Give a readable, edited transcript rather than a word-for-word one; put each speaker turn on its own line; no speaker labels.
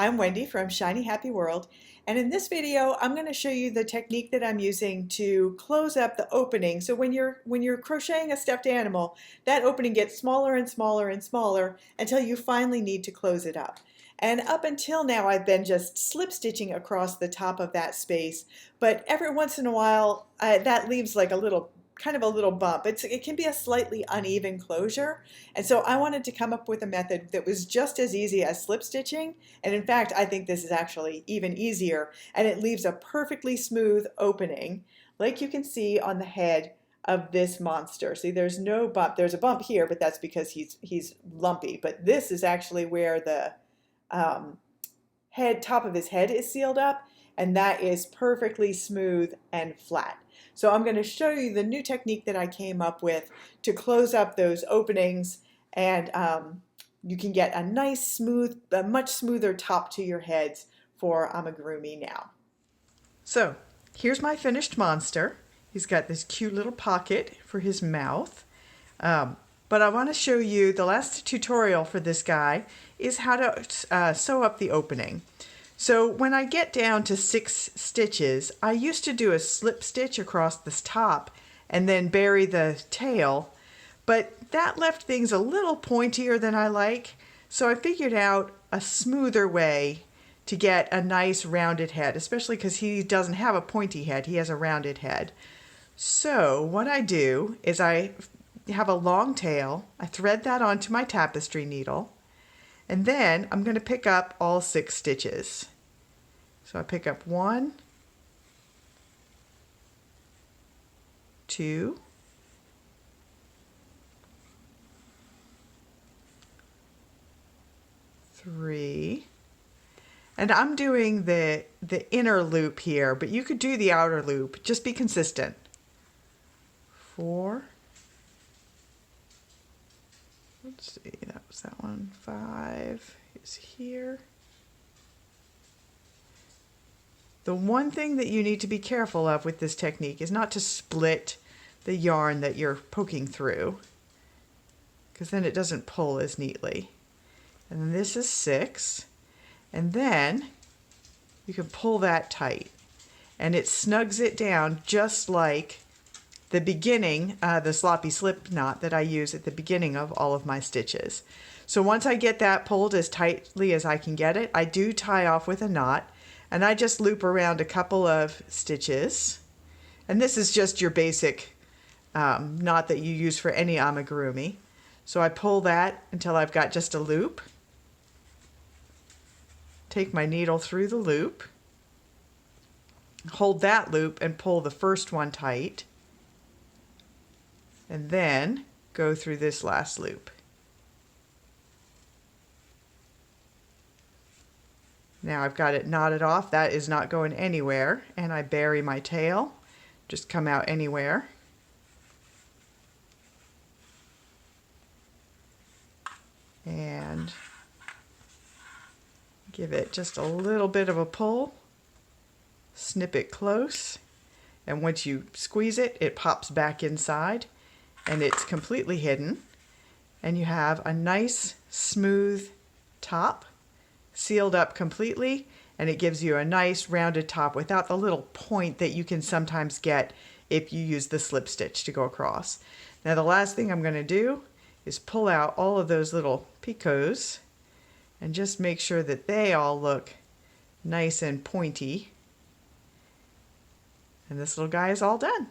I'm Wendy from Shiny Happy World, and in this video I'm going to show you the technique that I'm using to close up the opening. So when you're crocheting a stuffed animal, that opening gets smaller and smaller and smaller until you finally need to close it up. And up until now I've been just slip stitching across the top of that space, but every once in a while that leaves like a little kind of a little bump. It can be a slightly uneven closure, and so I wanted to come up with a method that was just as easy as slip stitching, and in fact I think this is actually even easier, and it leaves a perfectly smooth opening like you can see on the head of this monster. See, there's no bump. There's a bump here, but that's because he's lumpy, but this is actually where the top of his head is sealed up, and that is perfectly smooth and flat. So I'm going to show you the new technique that I came up with to close up those openings, and you can get a nice smooth, a much smoother top to your heads for amigurumi now. So here's my finished monster. He's got this cute little pocket for his mouth. But I want to show you, the last tutorial for this guy is how to sew up the opening. So when I get down to 6 stitches, I used to do a slip stitch across this top and then bury the tail, but that left things a little pointier than I like. So I figured out a smoother way to get a nice rounded head, especially because he doesn't have a pointy head, he has a rounded head. So what I do is I have a long tail, I thread that onto my tapestry needle, and then I'm going to pick up all 6 stitches. So I pick up 1, 2, 3, and I'm doing the inner loop here, but you could do the outer loop. Just be consistent. 4. Let's see, that was that one. 5 is here. The one thing that you need to be careful of with this technique is not to split the yarn that you're poking through, because then it doesn't pull as neatly. And then this is 6, and then you can pull that tight, and it snugs it down just like the beginning, the sloppy slip knot that I use at the beginning of all of my stitches. So once I get that pulled as tightly as I can get it, I do tie off with a knot, and I just loop around a couple of stitches. And this is just your basic knot that you use for any amigurumi. So I pull that until I've got just a loop. Take my needle through the loop, hold that loop and pull the first one tight, and then go through this last loop. Now I've got it knotted off. That is not going anywhere, and I bury my tail. Just come out anywhere. And give it just a little bit of a pull. Snip it close, and once you squeeze it, it pops back inside, and it's completely hidden, and you have a nice smooth top sealed up completely, and it gives you a nice rounded top without the little point that you can sometimes get if you use the slip stitch to go across. Now the last thing I'm going to do is pull out all of those little pecos and just make sure that they all look nice and pointy, and this little guy is all done.